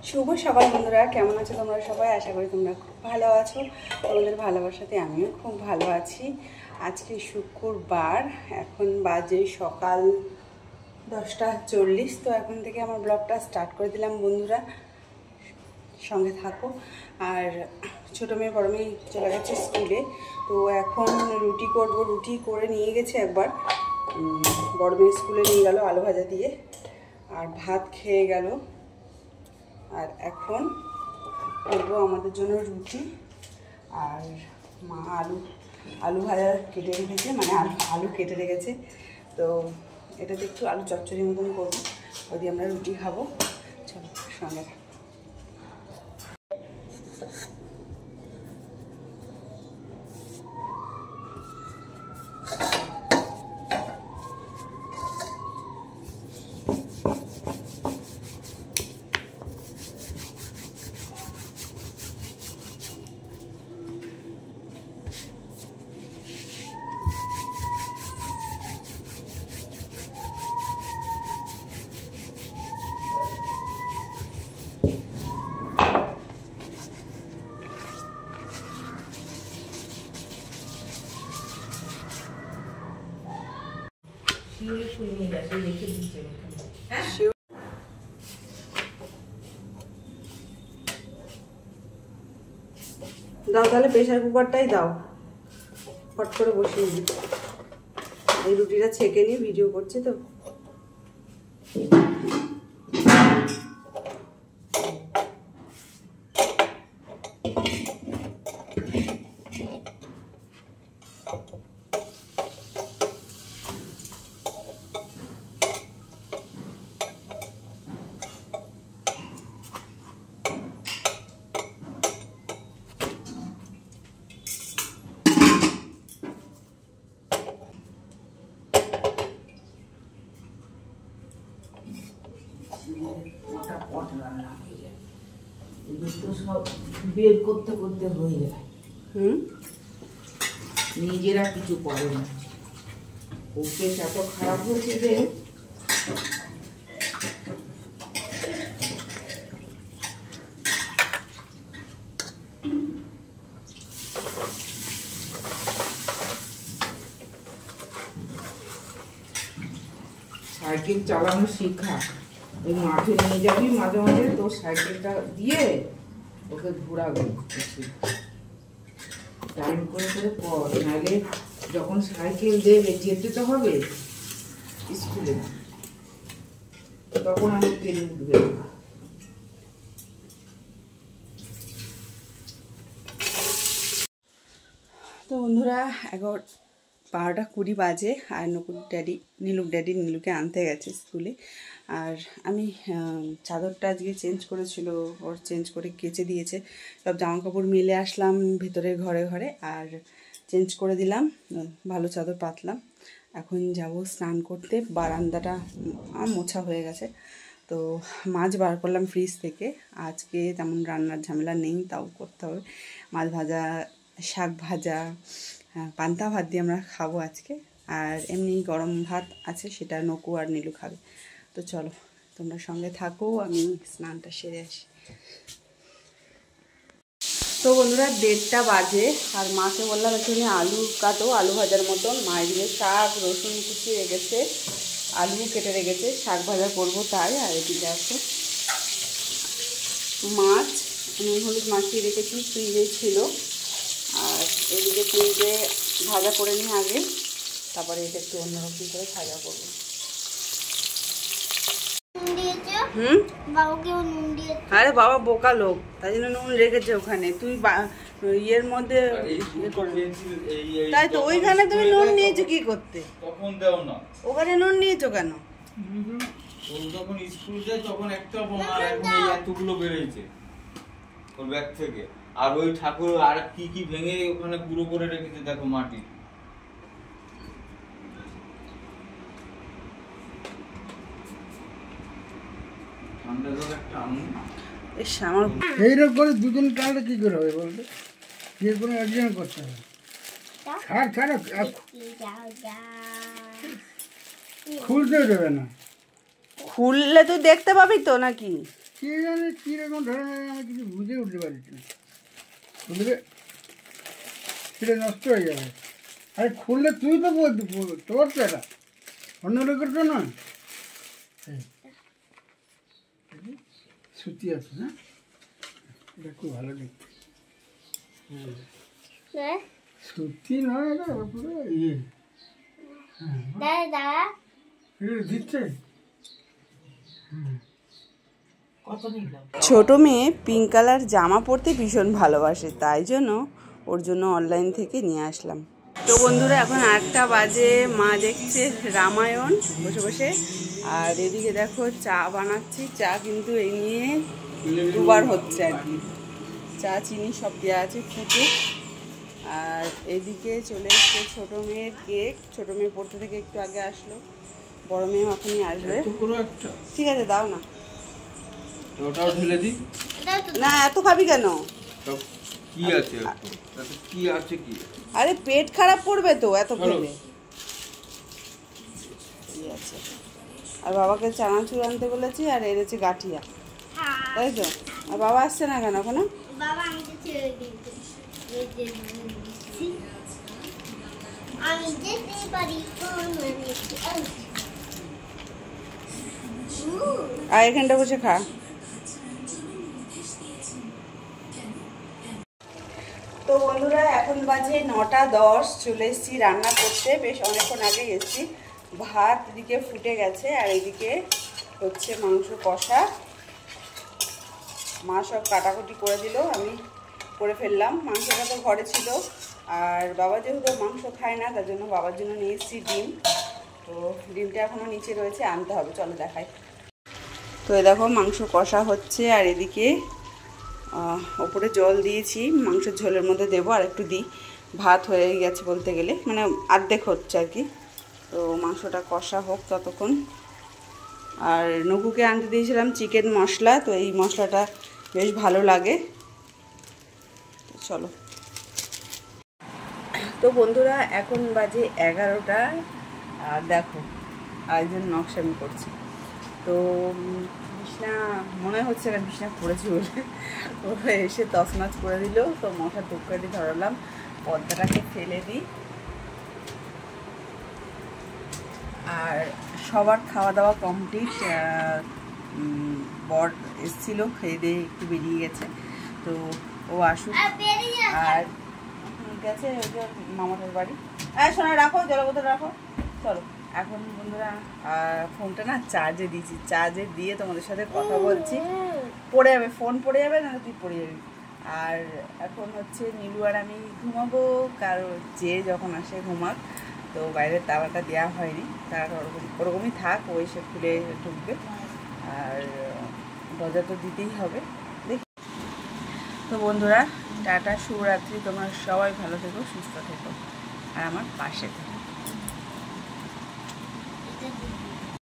শুভ সকাল বন্ধুরা, কেমন আছো তোমরা সবাই? আশা করি তোমরা খুব ভালো আছো। তোমাদের ভালোবাসাতে আমিও খুব ভালো আছি। আজকে শুক্রবার, এখন বাজে সকাল 10:40। তো এখন থেকে আমার ব্লগটা স্টার্ট করে দিলাম বন্ধুরা, সঙ্গে থাকো। আর ছোটো মেয়ে বড় মেয়ে চলে গেছে স্কুলে, তো এখন রুটি করব। রুটি করে নিয়ে গেছে একবার, বড় মেয়ে স্কুলে নিয়ে গেল আলু ভাজা দিয়ে, আর ভাত খেয়ে গেল। আর এখন করবো আমাদের জন্য রুটি। আর মা আলু ভাজা কেটে রেখেছে, মানে আলু কেটে রেখেছে। তো এটাতে একটু আলু চচ্চড়ি মতন করবো, ওই দিয়ে আমরা রুটি খাবো। চলো সঙ্গে থাকো। দাও তাহলে, প্রেশার কুকারটাই দাও, ফট করে বসিয়ে দিই। এই রুটিটা ছেঁকে নিয়ে ভিডিও করছি তো। বের করতে করতে হয়ে যায়, নিজেরা কিছু করে না। অভ্যেস এত খারাপ হয়েছে যে সাইকেল চালানো শিখা। ওই মাঠে নিয়ে যাবি মাঝে মাঝে, তোর সাইকেলটা দিয়ে ওকে ঘোরাবি, টাইম করে করে পর, নাহলে যখন সাইকেল দেবে যেতে তো হবে স্কুলে, তখন আমি পেরে উঠবে। তো বন্ধুরা, 12:20 বাজে, আর নীলুক ড্যাডি নীলুকে আনতে গেছে স্কুলে। আর আমি চাদরটা আজকে চেঞ্জ করেছিল, ওর চেঞ্জ করে কেচে দিয়েছে। সব জামা কাপড় মেলে আসলাম ভেতরে ঘরে ঘরে, আর চেঞ্জ করে দিলাম, ভালো চাদর পাতলাম। এখন যাব স্নান করতে। বারান্দাটা মোছা হয়ে গেছে। তো মাছ বার করলাম ফ্রিজ থেকে। আজকে তেমন রান্নার ঝামেলা নেই, তাও করতে হবে। মাছ ভাজা, শাক ভাজা, পান্তা ভাত দিয়ে আমরা খাবো আজকে। আর এমনি গরম ভাত আছে, সেটা নকু আর নীলু খাবে। তো চলো তোমরা সঙ্গে থাকো, আমি স্নানটা সেরে আসি। তো বন্ধুরা, 1:30 বাজে, আর মাকে বললাম এখানে আলু কাটো, আলু ভাজার মতন। মা এদিকে শাক রসুন কুচিয়ে রেখেছে, আলু কেটে রেখেছে, শাক ভাজা করবো তাই। আর এদিকে আছে মাছ, নুন হলুদ মাখিয়ে রেখেছি, ফ্রিজে ছিল। আর এদিকে 3টে ভাজা করে নিই আগে, তারপরে এটা একটু অন্যরকম করে ভাজা করবো। আরে বাবা বোকা লোক, তাই জন্য নুন রেখেছে ওখানে। তুই ইয়ের মধ্যে তাই তো, ওইখানে তুমি নুন নিয়েছো কি করতে? তখন দাও না, ওখানে নুন নিয়েছো কেন? যখন স্কুল যায় তখন একটা বোমা, এখন এই এতগুলো বেড়েছে ওর ব্যাগ থেকে। আর ওই ঠাকুর আর কি কি ভেঙে ওখানে গুঁড়ো করে রেখেছে, দেখো মাটি। ঠান্ডা জল একটা আনুন। এইরকম করে দুজন কালটা কি করে হবে বলতো? যে কোনো একজন করতে হবে। ছাড় ছাড়, খুলতে দেবে না। খুললে তুই দেখতে পাবি তো নাকি? কে জানে কীরকম ধরনের, আমি কিছু বুঝে উঠতে পারছি না। খুলবে সেটা নষ্ট হয়ে যাবে। আরে খুললে তুই তো বলতে তোর তো এটা, অন্য লোকের তো নয়। সুতি আছে না, এটা খুব ভালো দেখতে। সুতি নয়, এটা পুরো ইয়ে দিচ্ছে। ছোট মেয়ে পিঙ্ক কালার জামা পরতে ভীষণ ভালোবাসে, তাই জন্য ওর জন্য অনলাইন থেকে নিয়ে আসলাম। তো বন্ধুরা এখন 8টা বাজে, মা দেখছে রামায়ণ বসে বসে, আর এদিকে দেখো চা বানাচ্ছি। চা কিন্তু এই নিয়ে দুবার হচ্ছে আর কি, চা চিনি সব দেওয়া আছে ফুটে। আর এদিকে চলে এসছে ছোটো মেয়ের কেক। ছোটো মেয়ে পড়তে থেকে একটু আগে আসলো, বড় মেয়ে এখনই আসবে। ঠিক আছে দাও না, ওটাও ঢেলে দিই না এত খাবি কেন? কি আছে কি আছে কি? আরে পেট খারাপ করবে তো এত খেলে। আছে আর বাবাকে চানাচুর আনতে বলেছি, আর এনেছে গাঠিয়া, তাই তো? আর বাবা আসছে না কেন এখনো? আর এখানটা বসে খা। তো বন্ধুরা এখন বাজে 9টা 10, চলে এসেছি রান্না করতে। বেশ অনেকক্ষণ আগে এসেছি। ভাত এদিকে ফুটে গেছে, আর এদিকে হচ্ছে মাংস কষা। মা সব কাটাকুটি করে দিল, আমি করে ফেললাম। মাংসটা তো ঘরে ছিল, আর বাবা যেহেতু মাংস খায় না, তার জন্য বাবার জন্য নিয়ে এসেছি ডিম। তো ডিমটা এখনও নিচে রয়েছে, আনতে হবে, চলো দেখাই। তো এই দেখো মাংস কষা হচ্ছে, আর এদিকে ওপরে জল দিয়েছি, মাংসের ঝোলের মধ্যে দেবো, আর একটু দিই। ভাত হয়ে গেছে বলতে গেলে, মানে অর্ধেক হচ্ছে আর কি। তো মাংসটা কষা হোক ততক্ষণ। আর নকুকে আনতে দিয়েছিলাম চিকেন মশলা, তো এই মশলাটা বেশ ভালো লাগে। চলো। তো বন্ধুরা এখন বাজে 11টা, আর দেখো আরেকজন নকশামি করছে। তো বিছনা মনে হচ্ছে না বিছনা পড়েছি বলে, ও এসে তছনছ করে দিল। তো মশার ধূপকাঠি ধরালাম, পর্দাটাকে ফেলে দিই। আর সবার খাওয়া দাওয়া কমপ্লিট। বর এসেছিল, খেয়ে দিয়ে একটু বেরিয়ে গেছে। তো ও আসুক। আর গেছে ওই যে মামাটার বাড়ি। শোনা রাখো, জলবোতল রাখো, চলো। এখন বন্ধুরা ফোনটা না চার্জে দিয়েছি, চার্জে দিয়ে তোমাদের সাথে কথা বলছি। পড়ে যাবে, ফোন পড়ে যাবে, না তুই পড়ে যাবি। আর এখন হচ্ছে নীলু আর আমি ঘুমাবো, কারো যে যখন আসে ঘুমাক। তো বাইরের তালাটা দেওয়া হয়নি, তারা ওরকমই থাক, ও এসে খুলে ঢুকবে। আর দরজা তো দিতেই হবে। দেখি। তো বন্ধুরা টাটা, শুভরাত্রি। তোমরা সবাই ভালো থেকো, সুস্থ থেকো, আর আমার পাশে থেকো।